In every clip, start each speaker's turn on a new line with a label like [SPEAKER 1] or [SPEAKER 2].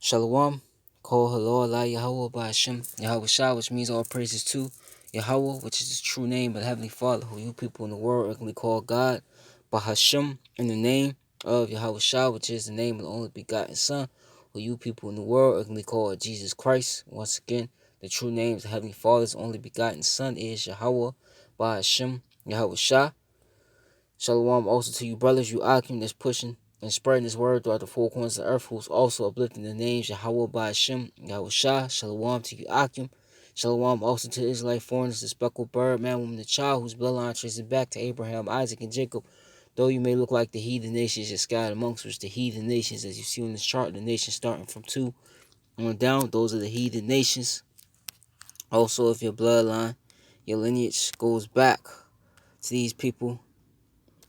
[SPEAKER 1] Shalom, Kol Halo Allah Yahweh Ba'ashem, Yahweh Shah, which means all praises to Yahweh, which is the true name of the Heavenly Father, who you people in the world regularly call God, Bahashem, in the name of Yahweh Shah, which is the name of the only begotten Son, who you people in the world regularly call Jesus Christ. Once again, the true name of the Heavenly Father's only begotten Son is Yahweh Bahashem, Yahweh Shah. Shalom also to you brothers, you Akim that's pushing and spreading this word throughout the four corners of the earth, who's also uplifting the names Yahweh Ba'ashem, Yahweh Shah. Shalom to you Akim. Shalom also to the Israelite foreigners, the speckled bird, man, woman, the child, whose bloodline traces back to Abraham, Isaac, and Jacob. Though you may look like the heathen nations you're scattered amongst, which the heathen nations, as you see on this chart, the nations starting from 2 on down, those are the heathen nations. Also, if your bloodline, your lineage goes back to these people,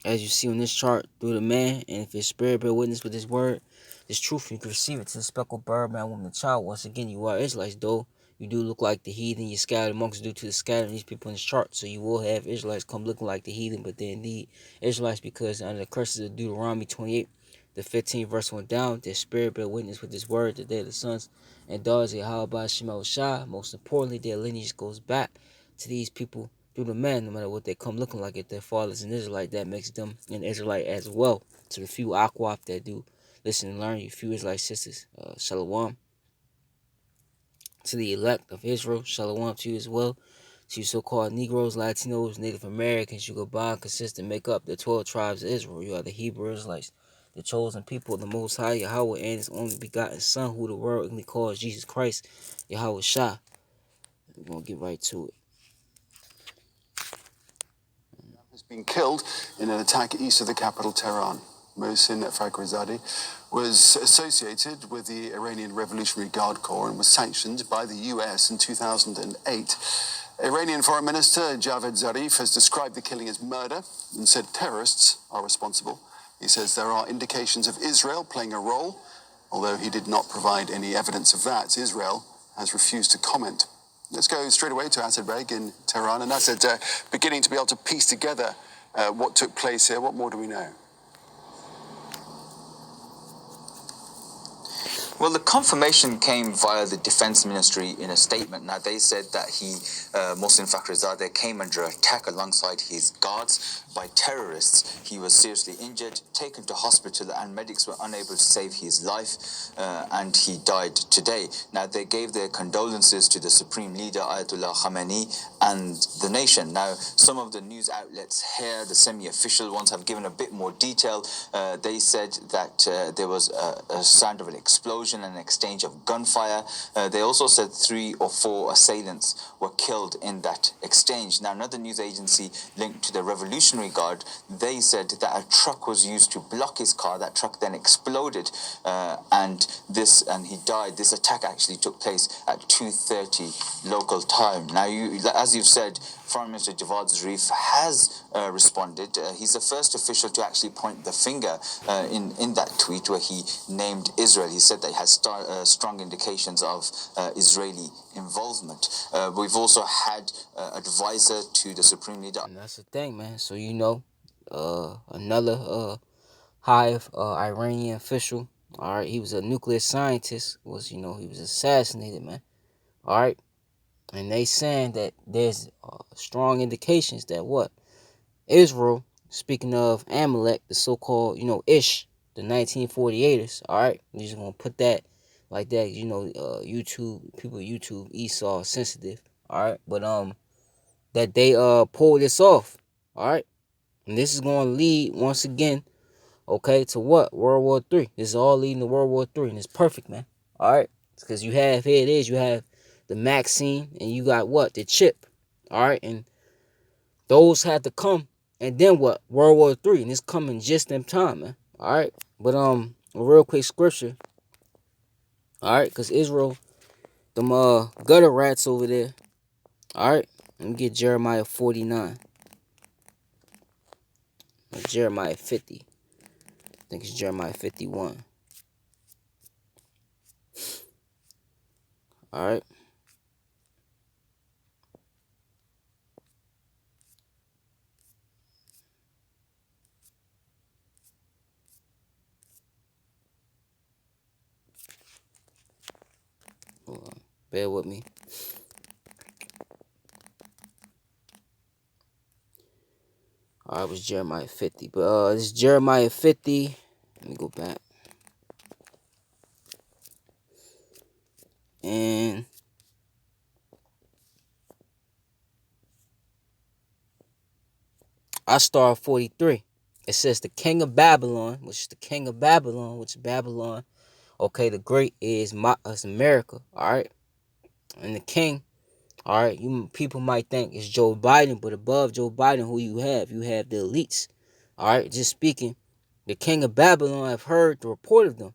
[SPEAKER 1] as you see on this chart, through the man, and if your spirit bear witness with this word, this truth, you can receive it to the speckled bird, man, woman, and child. Once again, you are Israelites, though you do look like the heathen. You're scattered amongst due to the scattering these people in this chart. So you will have Israelites come looking like the heathen, but they're indeed Israelites because under the curses of Deuteronomy 28, the 15th verse went down. Their spirit bear witness with this word that they're the sons and daughters of Yahweh Shema Shah. Most importantly, their lineage goes back to these people through the man, no matter what they come looking like. If their father's an Israelite, that makes them an Israelite as well. To the few Akwaf that do listen and learn, you few Israelite sisters, Shalom. To the elect of Israel, Shalom to you as well. To you so-called Negroes, Latinos, Native Americans, you go by and consist and make up the 12 tribes of Israel. You are the Hebrew Israelites, the chosen people of the Most High, Yahweh, and His only begotten Son, who the world only calls Jesus Christ, Yahweh Shah. We're going to get right to it.
[SPEAKER 2] Has been killed in an attack east of the capital, Tehran. Mohsin Fakhrizadeh was associated with the Iranian Revolutionary Guard Corps and was sanctioned by the US in 2008. Iranian Foreign Minister Javad Zarif has described the killing as murder and said terrorists are responsible. He says there are indications of Israel playing a role, although he did not provide any evidence of that. Israel has refused to comment. Let's go straight away to Asad Beg in Tehran. And Asad, beginning to be able to piece together what took place here. What more do we know?
[SPEAKER 3] Well, the confirmation came via the Defense Ministry in a statement. Now, they said that Mohsin Fakhrizadeh, came under attack alongside his guards by terrorists. He was seriously injured, taken to hospital, and medics were unable to save his life, and he died today. Now, they gave their condolences to the Supreme Leader, Ayatollah Khamenei, and the nation. Now, some of the news outlets here, the semi-official ones, have given a bit more detail. They said that there was a sound of an explosion and an exchange of gunfire. They also said 3 or 4 assailants were killed in that exchange. Now, another news agency linked to the Revolutionary Guard, they said that a truck was used to block his car. That truck then exploded, and he died. This attack actually took place at 2:30 local time. Now, as you've said, Foreign Minister Javad Zarif has responded. He's the first official to actually point the finger in that tweet where he named Israel. He said that he has strong indications of Israeli involvement. We've also had advisor to the Supreme Leader.
[SPEAKER 1] And that's the thing, man. So, another high Iranian official, all right, he was a nuclear scientist, he was assassinated, man. All right. And they saying that there's strong indications that Israel, speaking of Amalek, the so-called, Ish, the 1948ers, all right? We're just going to put that like that, YouTube, Esau sensitive, all right? But, that they pulled this off, all right? And this is going to lead, once again, okay, to what? World War III. This is all leading to World War III, and it's perfect, man, all right? Because you have, here it is, you have the Maxine, and you got what? The chip, all right? And those had to come, and then what? World War III, and it's coming just in time, man. All right, but a real quick scripture. All right, because Israel, them gutter rats over there. All right, let me get Jeremiah 49, or Jeremiah 50. I think it's Jeremiah 51. All right. Bear with me. All right, it was Jeremiah 50. But this is Jeremiah 50. Let me go back. And I start 43. It says the king of Babylon, which is the king of Babylon, which is Babylon. Okay, the great is America. All right, and the king. All right, you people might think it's Joe Biden, but above Joe Biden, who you have? You have the elites. All right, just speaking. The king of Babylon have heard the report of them,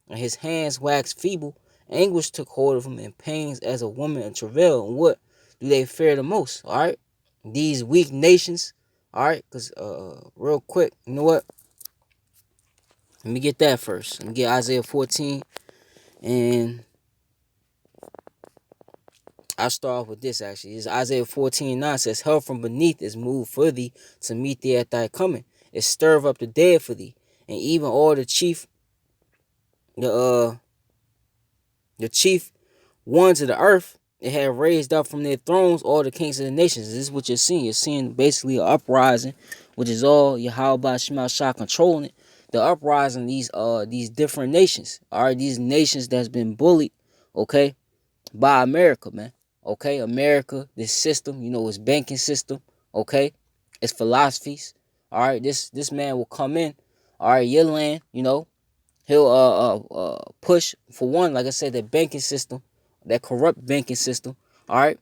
[SPEAKER 1] and his hands waxed feeble. Anguish took hold of him, and pains as a woman in travail. And what do they fear the most? All right, these weak nations. All right, because real quick, you know what? Let me get that first. Let me get Isaiah 14, and I'll start off with this actually. It's Isaiah 14:9 says, hell from beneath is moved for thee to meet thee at thy coming. It stir up the dead for thee, and even all the chief the chief ones of the earth, it had raised up from their thrones all the kings of the nations. This is what you're seeing. You're seeing basically an uprising, which is all Yahweh Shema Shah controlling it. The uprising of these different nations. Alright, these nations that's been bullied, okay, by America, man. Okay, America, this system, its banking system, okay, its philosophies. Alright, this man will come in, alright, your land, he'll push for one, like I said, that banking system, that corrupt banking system. All right,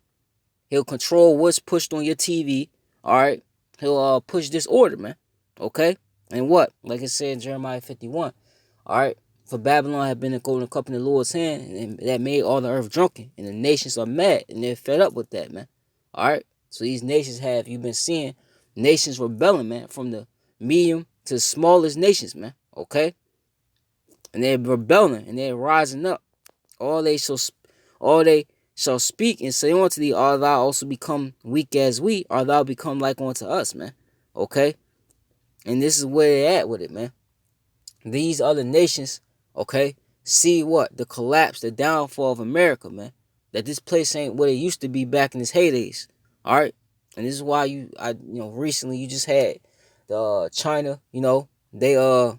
[SPEAKER 1] he'll control what's pushed on your TV. All right, he'll push this order, man. Okay, and what, like I said in Jeremiah 51. All right, for Babylon had been a golden cup in the Lord's hand, and that made all the earth drunken, and the nations are mad, and they're fed up with that, man. All right, so these nations have, you've been seeing nations rebelling, man, from the medium to the smallest nations, man. Okay, and they're rebelling and they're rising up. All they shall speak and say unto thee, art thou also become weak as we, art thou become like unto us, man. Okay? And this is where they're at with it, man. These other nations, okay, see what? The collapse, the downfall of America, man. That this place ain't what it used to be back in its heydays. Alright? And this is why recently you just had the China, they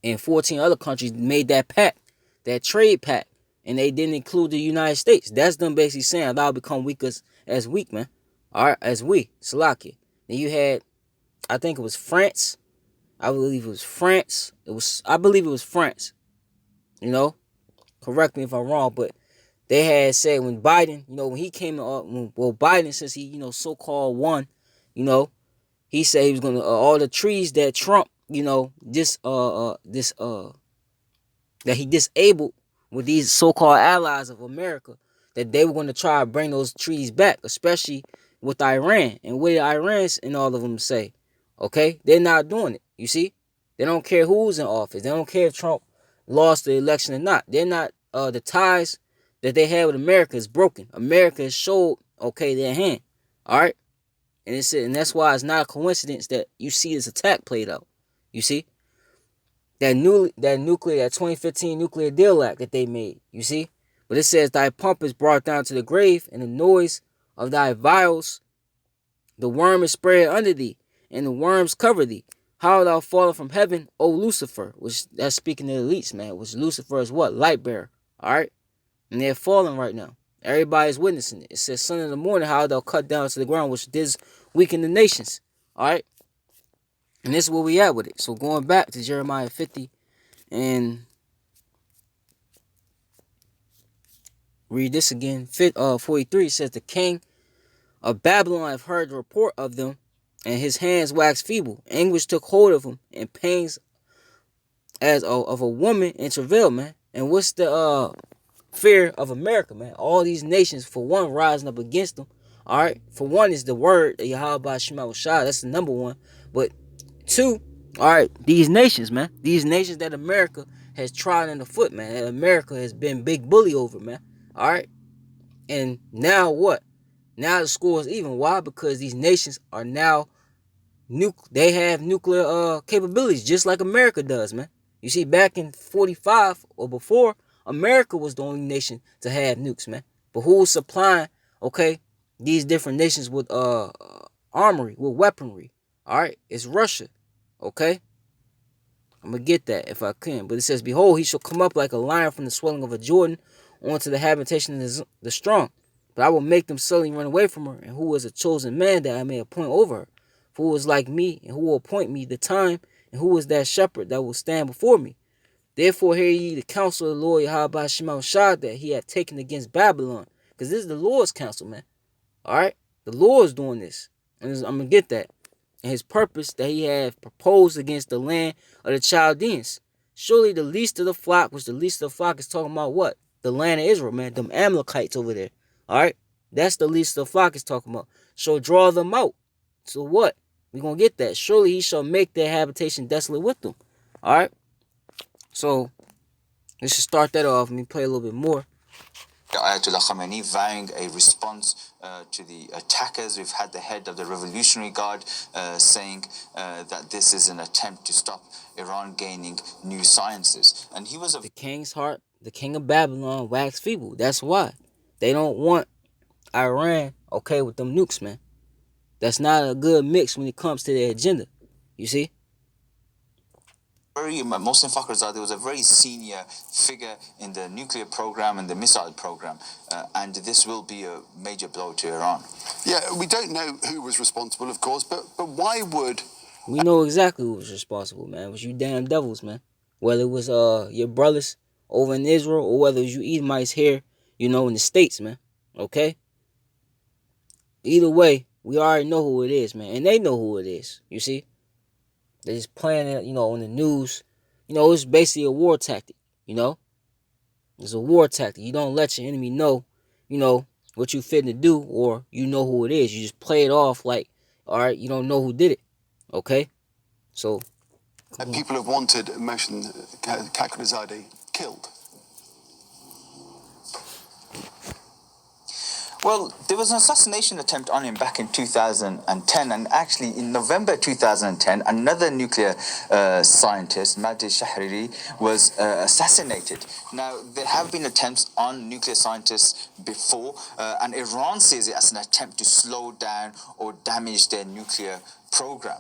[SPEAKER 1] and 14 other countries made that pact, that trade pact, and they didn't include the United States. That's them basically saying thou become weak as weak, man. All right, as we, Slovakia. Then you had, I think it was France. I believe it was France. I believe it was France. Correct me if I'm wrong, but they had said when Biden, when he came up, Biden, since he, so-called won, he said he was gonna all the trees that Trump, that he disabled with these so-called allies of America, that they were going to try to bring those trees back, especially with Iran. And what did Iran and all of them say? Okay, they're not doing it. You see, they don't care who's in office. They don't care if Trump lost the election or not. They're not. The ties that they have with America is broken. America has showed their hand. All right, and that's why it's not a coincidence that you see this attack played out. You see. That 2015 nuclear deal act that they made, you see? But it says, thy pump is brought down to the grave, and the noise of thy vials, the worm is spread under thee, and the worms cover thee. How thou fallen from heaven, O Lucifer, which that's speaking to the elites, man, which Lucifer is what? Light bearer, all right? And they're falling right now. Everybody's witnessing it. It says, son of the morning, how thou cut down to the ground, which does weaken the nations, all right? And this is where we at with it. So going back to Jeremiah 50 and read this again. 43 says, the king of Babylon have heard the report of them, and his hands waxed feeble. Anguish took hold of him, and pains as of a woman in travail, man. And what's the fear of America, man? All these nations, for one, rising up against them. All right, for one is the word Yahweh Shema Shah. That's the number one. But two, all right, these nations, man. These nations that America has trod in the foot, man. That America has been big bully over, man. All right, and now what? Now the score is even. Why? Because these nations are now they have nuclear capabilities, just like America does, man. You see, back in 45 or before, America was the only nation to have nukes, man. But who was supplying, okay, these different nations with armory, with weaponry? All right, it's Russia. Okay, I'm gonna get that if I can. But it says, "Behold, he shall come up like a lion from the swelling of a Jordan, onto the habitation of the strong. But I will make them suddenly run away from her, and who is a chosen man that I may appoint over her? For who is like me, and who will appoint me the time, and who is that shepherd that will stand before me? Therefore hear ye the counsel of the Lord Yahweh Shema Shah that he had taken against Babylon." Because this is the Lord's counsel, man. All right? The Lord's doing this. And I'm going to get that. And his purpose that he had proposed against the land of the Chaldeans. Surely the least of the flock, which the least of the flock is talking about what? The land of Israel, man. Them Amalekites over there. All right? That's the least of the flock is talking about. So draw them out. So what? We're going to get that. Surely he shall make their habitation desolate with them. All right? So let's just start that off. Let me play a little bit more.
[SPEAKER 3] Ayatollah Khamenei vowing a response to the attackers. We've had the head of the Revolutionary Guard saying that this is an attempt to stop Iran gaining new sciences. And he was
[SPEAKER 1] the king's heart, the king of Babylon, waxed feeble. That's why. They don't want Iran okay with them nukes, man. That's not a good mix when it comes to their agenda. You see?
[SPEAKER 3] Mohsen Fakhrizadeh was a very senior figure in the nuclear program and the missile program, and this will be a major blow to Iran.
[SPEAKER 2] Yeah, we don't know who was responsible, of course, but why would...
[SPEAKER 1] We know exactly who was responsible, man. It was you damn devils, man. Whether it was your brothers over in Israel or whether it was you Edomites here, in the States, man. Okay? Either way, we already know who it is, man. And they know who it is, you see? They're just playing it, on the news. It's basically a war tactic, It's a war tactic. You don't let your enemy know, what you fitting to do, or you know who it is. You just play it off like, all right, you don't know who did it. Okay? So...
[SPEAKER 2] people have wanted Mohsen Fakhrizadeh killed.
[SPEAKER 3] Well, there was an assassination attempt on him back in 2010, and actually in November 2010, another nuclear scientist, Mahdi Shahriri, was assassinated. Now, there have been attempts on nuclear scientists before, and Iran sees it as an attempt to slow down or damage their nuclear program.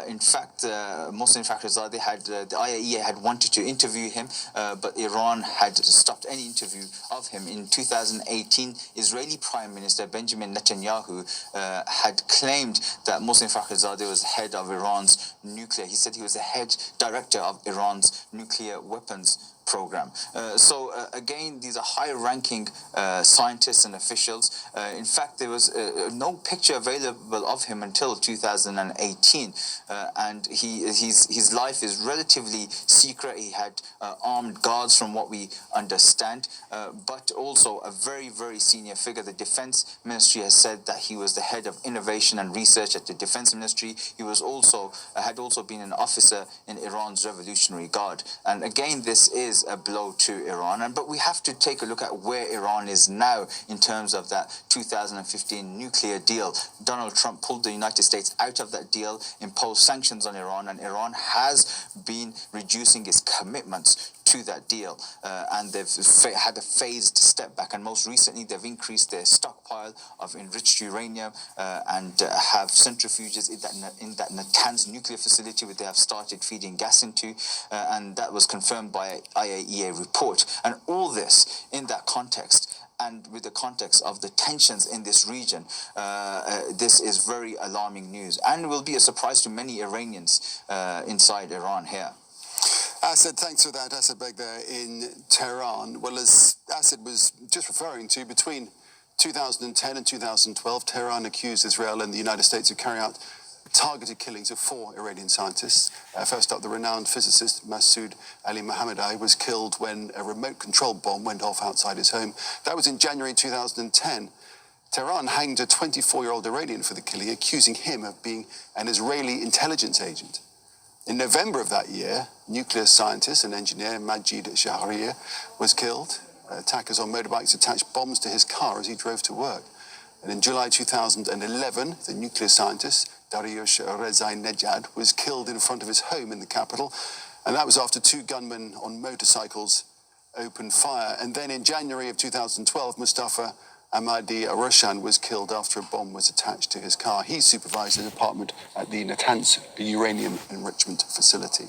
[SPEAKER 3] In fact, Mohsen Fakhrizadeh the IAEA had wanted to interview him, but Iran had stopped any interview of him. In 2018, Israeli Prime Minister Benjamin Netanyahu had claimed that Mohsen Fakhrizadeh was head of Iran's nuclear. He said he was the head director of Iran's nuclear weapons program. Again, these are high-ranking scientists and officials. In fact, there was no picture available of him until 2018, and his life is relatively secret. He had armed guards, from what we understand, but also a very, very senior figure. The Defense Ministry has said that he was the head of innovation and research at the Defense Ministry. He was also had also been an officer in Iran's Revolutionary Guard, and again, this is a blow to Iran. But we have to take a look at where Iran is now in terms of that 2015 nuclear deal. Donald Trump pulled the United States out of that deal, imposed sanctions on Iran, and Iran has been reducing its commitments to that deal, and they've had a phased step back, and most recently they've increased their stockpile of enriched uranium and have centrifuges in that Natanz nuclear facility, where they have started feeding gas into, and that was confirmed by an IAEA report. And all this in that context, and with the context of the tensions in this region, this is very alarming news, and will be a surprise to many Iranians inside Iran here.
[SPEAKER 2] Asad, thanks for that. Asad Beg there in Tehran. Well, as Asad was just referring to, between 2010 and 2012, Tehran accused Israel and the United States of carrying out targeted killings of 4 Iranian scientists. First up, the renowned physicist Masoud Ali Mohammadi was killed when a remote-controlled bomb went off outside his home. That was in January 2010. Tehran hanged a 24-year-old Iranian for the killing, accusing him of being an Israeli intelligence agent. In November of that year, nuclear scientist and engineer Majid Shahriar was killed. Attackers on motorbikes attached bombs to his car as he drove to work. And in July 2011, the nuclear scientist Dariush Rezai-Nejad was killed in front of his home in the capital. And that was after 2 gunmen on motorcycles opened fire. And then in January of 2012, Mustafa Ahmadi Arushan was killed after a bomb was attached to his car. He supervised the department at the Natanz uranium enrichment facility.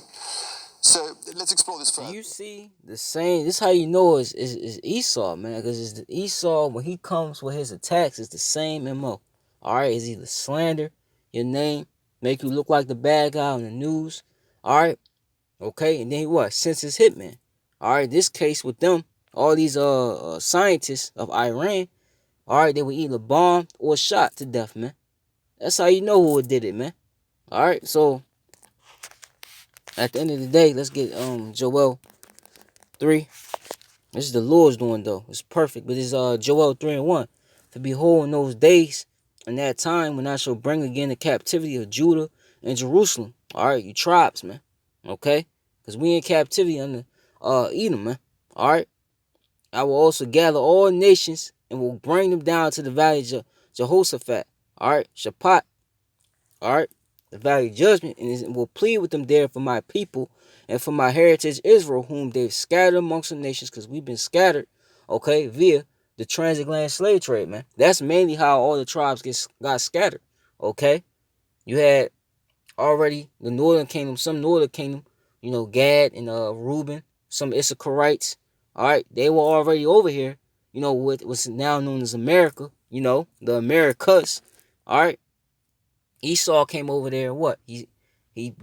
[SPEAKER 2] So let's explore this further.
[SPEAKER 1] You see the same. This is how you know is Esau, man, because it's the Esau when he comes with his attacks. It's the same MO. All right, it's either slander your name, make you look like the bad guy on the news. All right, okay, and then he what? Census hitman. All right, this case with them, all these scientists of Iran. All right, they were either bombed or shot to death, man. That's how you know who did it, man. All right, so at the end of the day, let's get Joel 3. This is the Lord's doing though. It's perfect. But it's Joel 3:1. For behold, in those days, in that time when I shall bring again the captivity of Judah and Jerusalem. Alright, you tribes, man. Okay? Because we in captivity under Edom, man. Alright. I will also gather all nations and will bring them down to the valley of Jehoshaphat. Alright, Shaphat. Alright. The valley of judgment, and will plead with them there for my people and for my heritage Israel, whom they've scattered amongst the nations, because we've been scattered, okay, via the transatlantic slave trade, man. That's mainly how all the tribes got scattered, okay. You had already the northern kingdom, some northern kingdom, you know, Gad and Reuben, some Issacharites, all right, they were already over here, you know, with what's now known as America, you know, the Americas, all right. Esau came over there and what? He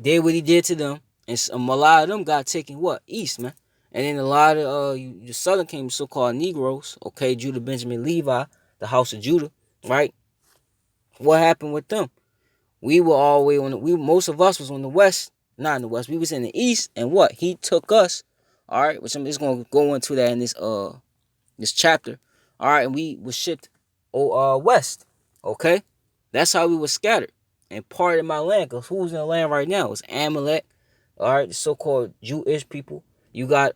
[SPEAKER 1] did what he did to them. And a lot of them got taken what? East, man. And then a lot of the southern kingdom, so-called Negroes, okay, Judah, Benjamin, Levi, the house of Judah, right? What happened with them? We were all the way on most of us was on the west, not in the west. We was in the east, and what? He took us, all right, which I'm just gonna go into that in this chapter. All right, and we was shipped west, okay? That's how we were scattered and parted my land. Because who's in the land right now? It's Amalek, all right, the so-called Jewish people. You got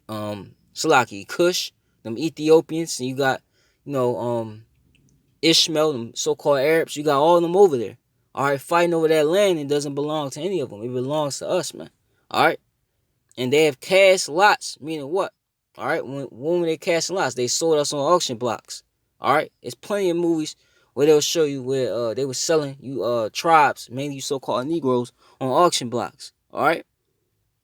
[SPEAKER 1] Salaki, Cush, them Ethiopians, and you got, you know, Ishmael, them so-called Arabs. You got all of them over there. All right, fighting over that land. It doesn't belong to any of them. It belongs to us, man. All right, and they have cast lots, meaning what? All right, when they cast lots, they sold us on auction blocks. All right, it's plenty of movies where they'll show you where they were selling you tribes, mainly you so-called Negroes, on auction blocks. All right,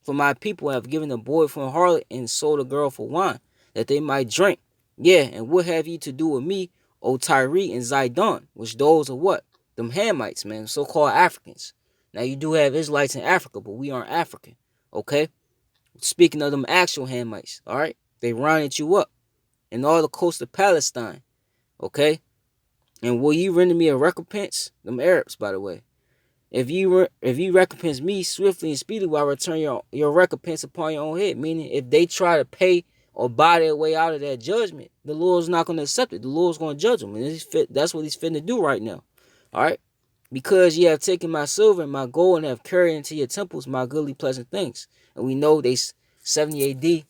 [SPEAKER 1] for my people have given a boy for a harlot and sold a girl for wine, that they might drink. Yeah, and what have ye to do with me, O Tyre and Zidon, which those are what? Them Hamites, man, so-called Africans. Now you do have Israelites in Africa, but we aren't African. Okay? Speaking of them actual Hamites, all right? They rounded you up in all the coast of Palestine, okay? And will you render me a recompense? Them Arabs, by the way. If you recompense me swiftly and speedily, I return your recompense upon your own head. Meaning, if they try to pay or buy their way out of that judgment, the Lord's not going to accept it. The Lord's going to judge them. And that's what he's finna do right now. All right? Because ye have taken my silver and my gold and have carried into your temples my goodly pleasant things. And we know they 70 AD, you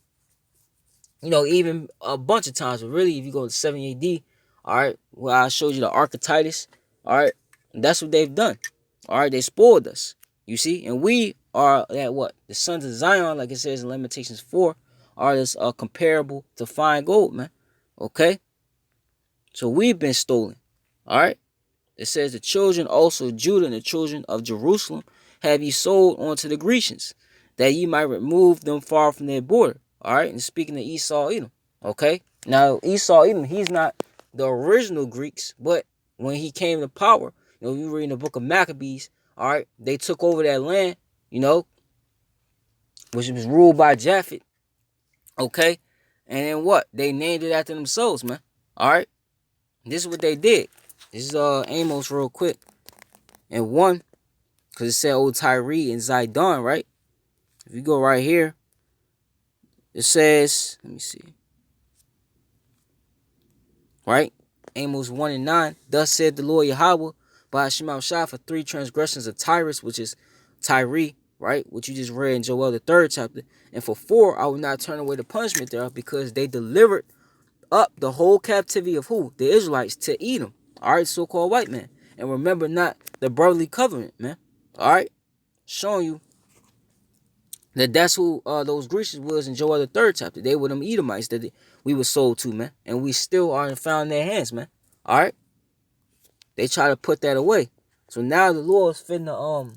[SPEAKER 1] know, even a bunch of times, but really if you go to 70 AD, all right, where I showed you the Archetypus, all right, that's what they've done. All right, they spoiled us, you see, and we are that what? The sons of Zion, like it says in Lamentations 4, are this comparable to fine gold, man, okay? So we've been stolen, all right? It says the children also of Judah and the children of Jerusalem have ye sold unto the Grecians, that ye might remove them far from their border. All right, and speaking of Esau, Edom. Okay, now Esau, Edom, he's not the original Greeks, but when he came to power, you know, you read in the book of Maccabees. All right, they took over that land, you know, which was ruled by Japhet. Okay, and then what? They named it after themselves, man. All right, this is what they did. This is Amos real quick. And one, because it said old Tyre and Zidon, right? If you go right here, it says, let me see. Right? Amos 1 and 9. Thus said the Lord Yahweh by Hashem Shah for 3 transgressions of Tyrus, which is Tyre, right? Which you just read in Joel the 3rd chapter. And for 4, I will not turn away the punishment thereof, because they delivered up the whole captivity of who? The Israelites to Edom. All right, so-called white man. And remember not the brotherly covenant, man. All right, showing you That's who those Grecians was in Joel the third chapter. They were them Edomites that we were sold to, man. And we still aren't found in their hands, man. Alright? They try to put that away. So now the Lord is finna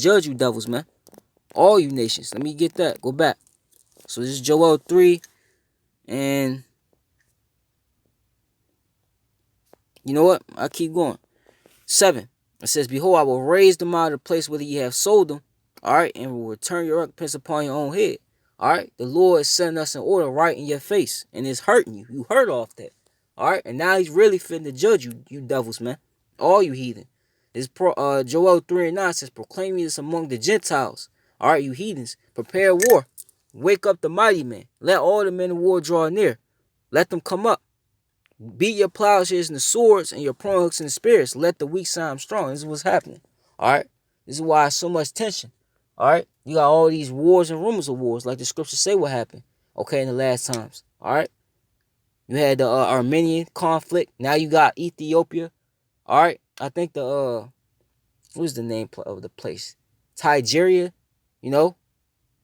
[SPEAKER 1] judge you devils, man. All you nations. Let me get that. Go back. So this is Joel 3. And you know what? I keep going. 7. It says, Behold, I will raise them out of the place where ye have sold them. Alright, and will return your recompense upon your own head. Alright, the Lord is setting us in order right in your face. And it's hurting you. You hurt off that. Alright, and now he's really finna judge you, you devils, man. All you heathen. This Joel 3 and 9 says, Proclaim this among the Gentiles. Alright, you heathens. Prepare war. Wake up the mighty men. Let all the men of war draw near. Let them come up. Beat your plowshares and the swords and your prone hooks and the spears. Let the weak sound strong. This is what's happening. Alright? This is why so much tension. Alright? You got all these wars and rumors of wars, like the scriptures say what happened. Okay, in the last times. Alright? You had the Armenian conflict. Now you got Ethiopia. Alright? I think what's the name of the place? Nigeria. You know?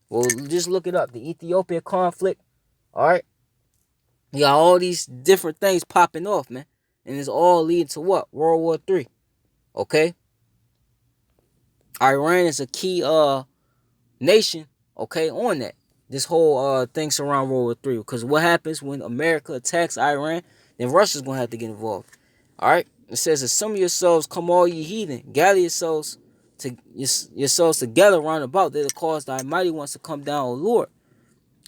[SPEAKER 1] Well, just look it up. The Ethiopia conflict. Alright? You got all these different things popping off, man. And it's all leading to what? World War III. Okay? Iran is a key nation, okay, on that. This whole thing surround World War III. Because what happens when America attacks Iran, then Russia's gonna have to get involved. Alright? It says, Assemble yourselves, come all ye heathen, gather yourselves together round about, that it cause thy mighty ones to come down, O Lord.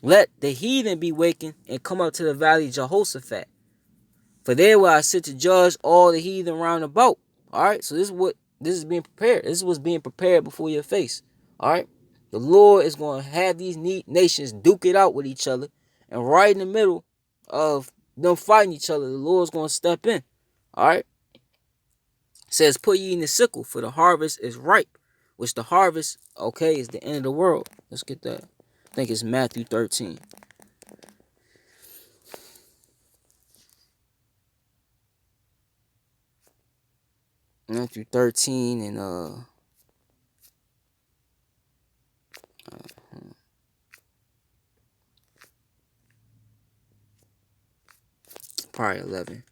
[SPEAKER 1] Let the heathen be wakened and come up to the valley of Jehoshaphat. For there will I sit to judge all the heathen round about. Alright, so this is being prepared. This is what's being prepared before your face. Alright? The Lord is going to have these nations duke it out with each other. And right in the middle of them fighting each other, the Lord's going to step in. Alright? It says, Put ye in the sickle, for the harvest is ripe. Which the harvest, okay, is the end of the world. Let's get that. I think it's Matthew 13. Matthew 13 and probably 11.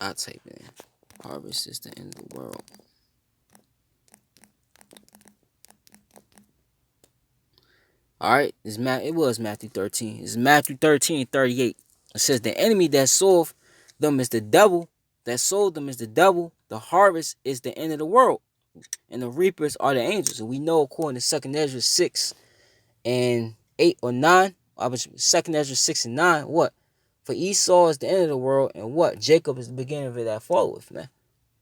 [SPEAKER 1] I'll type it in. Harvest is the end of the world. Alright, it was Matthew 13. It's Matthew 13:38. It says, The enemy that sold them is the devil. That sold them is the devil. The harvest is the end of the world. And the reapers are the angels. And we know according to 2 Ezra 6 and 8 or 9. 2 Ezra 6 and 9. What? For Esau is the end of the world. And what? Jacob is the beginning of it that followeth, man.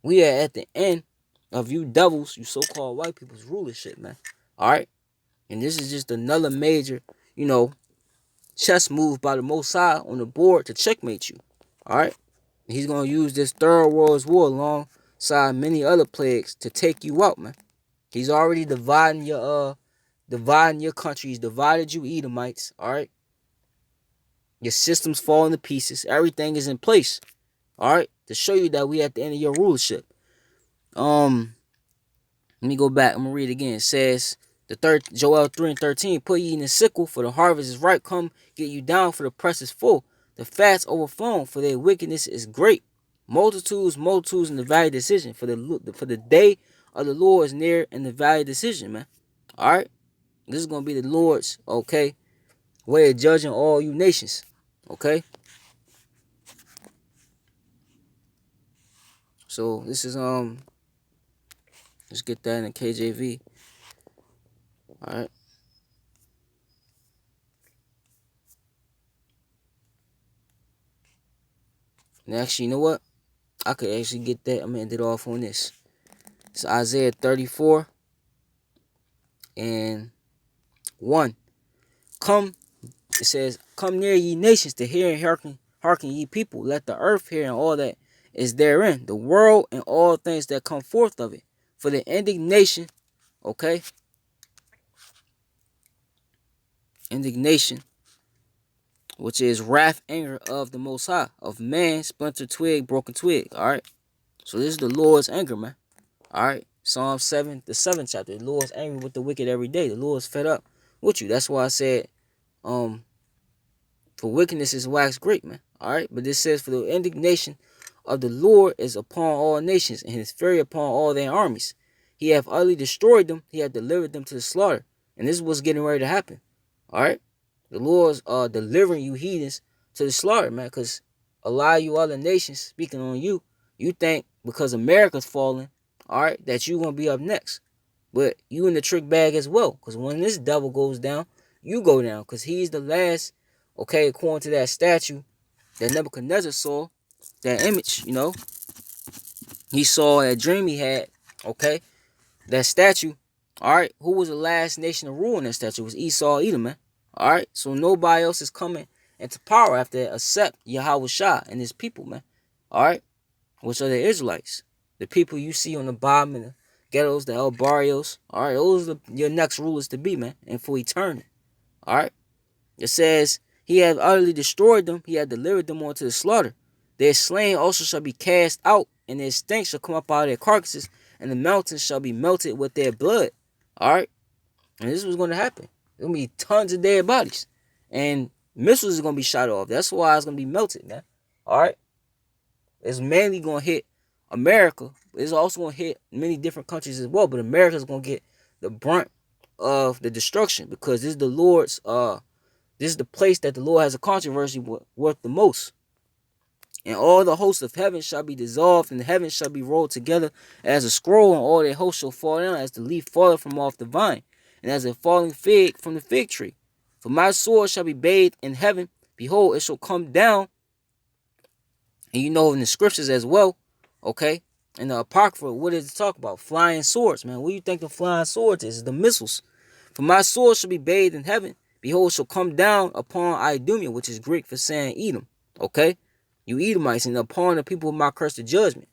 [SPEAKER 1] We are at the end of you devils, you so-called white people's rulership, man. Alright? And this is just another major, chess move by the Most High on the board to checkmate you. Alright? He's going to use this third world war alongside many other plagues to take you out, man. He's already dividing your country. He's divided you Edomites. Alright? Your system's falling to pieces. Everything is in place. Alright? To show you that we at the end of your rulership. Let me go back. I'm going to read it again. It says, Joel 3 and 13, Put ye in the sickle, for the harvest is ripe. Come, get you down, for the press is full. The fats overflown, for their wickedness is great. Multitudes in the valley decision. For the day of the Lord is near in the valley decision, man. Alright? This is going to be the Lord's, okay, way of judging all you nations. Okay? So, this is, let's get that in the KJV. Alright? And actually, you know what? I could actually get that. I'm going to end it off on this. It's Isaiah 34 and 1. Come, it says, Come near ye nations to hear and hearken ye people. Let the earth hear and all that is therein, the world and all things that come forth of it. For the indignation, okay? Indignation which is wrath, anger of the Most High, of man, splinter twig, broken twig. All right. So this is the Lord's anger, man. All right. Psalm 7, the 7th chapter. The Lord's angry with the wicked every day. The Lord's fed up with you. That's why I said, for wickedness is wax great, man. All right. But this says, for the indignation of the Lord is upon all nations, and his fury upon all their armies. He hath utterly destroyed them. He hath delivered them to the slaughter. And this is what's getting ready to happen. All right. The Lord's delivering you heathens to the slaughter, man. Because a lot of you other nations speaking on you, you think because America's falling, all right, that you gonna be up next. But you in the trick bag as well. Because when this devil goes down, you go down. Because he's the last, okay, according to that statue that Nebuchadnezzar saw, that image, you know, he saw that dream he had, okay, that statue, all right, who was the last nation to rule in that statue? It was Esau, Edom, man. All right, so nobody else is coming into power after that except Yahweh Shah and his people, man. All right, which are the Israelites, the people you see on the bottom in the ghettos, the El Barrios. All right, those are your next rulers to be, man, and for eternity. All right, it says he hath utterly destroyed them; he hath delivered them unto the slaughter. Their slain also shall be cast out, and their stench shall come up out of their carcasses, and the mountains shall be melted with their blood. All right, and this is what's going to happen. There's going to be tons of dead bodies, and missiles are going to be shot off. That's why it's going to be melted, man. All right, it's mainly going to hit America. It's also going to hit many different countries as well, but America's going to get the brunt of the destruction because this is the Lord's. This is the place that the Lord has a controversy worth the most. And all the hosts of heaven shall be dissolved, and the heavens shall be rolled together as a scroll, and all their hosts shall fall down as the leaf falleth from off the vine, and as a falling fig from the fig tree. For my sword shall be bathed in heaven. Behold, it shall come down. And you know in the scriptures as well, okay? In the Apocrypha, what does it talk about? Flying swords, man. What do you think the flying swords is? The missiles. For my sword shall be bathed in heaven. Behold, it shall come down upon Idumea, which is Greek for saying Edom, okay? You Edomites, and upon the people of my curse the judgment.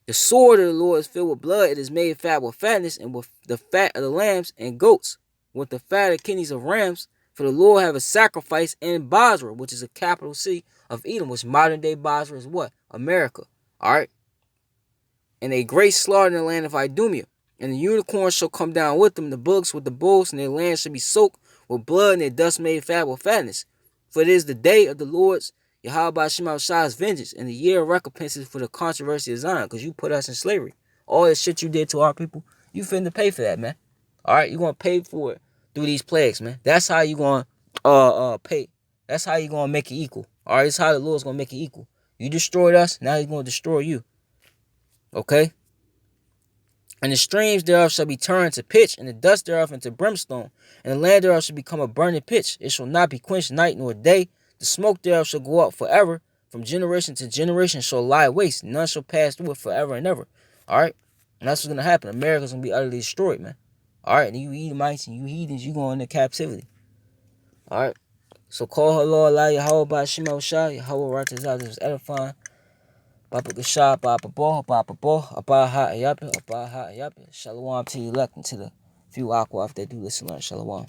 [SPEAKER 1] The sword of the Lord is filled with blood. It is made fat with fatness, and with the fat of the lambs and goats, with the fat of kidneys of rams. For the Lord have a sacrifice in Basra, which is a capital city of Edom, which modern day Basra is what? America. All right. And a great slaughter in the land of Idumea. And the unicorns shall come down with them, the bullocks with the bulls, and their land shall be soaked with blood, and their dust made fat with fatness. For it is the day of the Lord's Yahweh Shah's vengeance, and the year of recompenses for the controversy of Zion, because you put us in slavery. All the shit you did to our people, you finna pay for that, man. All right, you're gonna pay for it through these plagues, man. That's how you gonna pay. That's how you gonna make it equal. All right, it's how the Lord's gonna make it equal. You destroyed us, now he's gonna destroy you. Okay. And the streams thereof shall be turned to pitch, and the dust thereof into brimstone, and the land thereof shall become a burning pitch. It shall not be quenched night nor day. The smoke thereof shall go up forever. From generation to generation shall lie waste. None shall pass through it forever and ever. All right? And that's what's going to happen. America's going to be utterly destroyed, man. All right? And you Edomites and you heathens, you going into captivity. All right? So call her Lord, Allah, Yahweh, by Shema Shah, Yahweh, righteous out, this was edifying. Papa Gasha, Papa Bo, Abaha Ayapi, Shalom to the elect and to the few aqua if they do listen, learn. Shalom.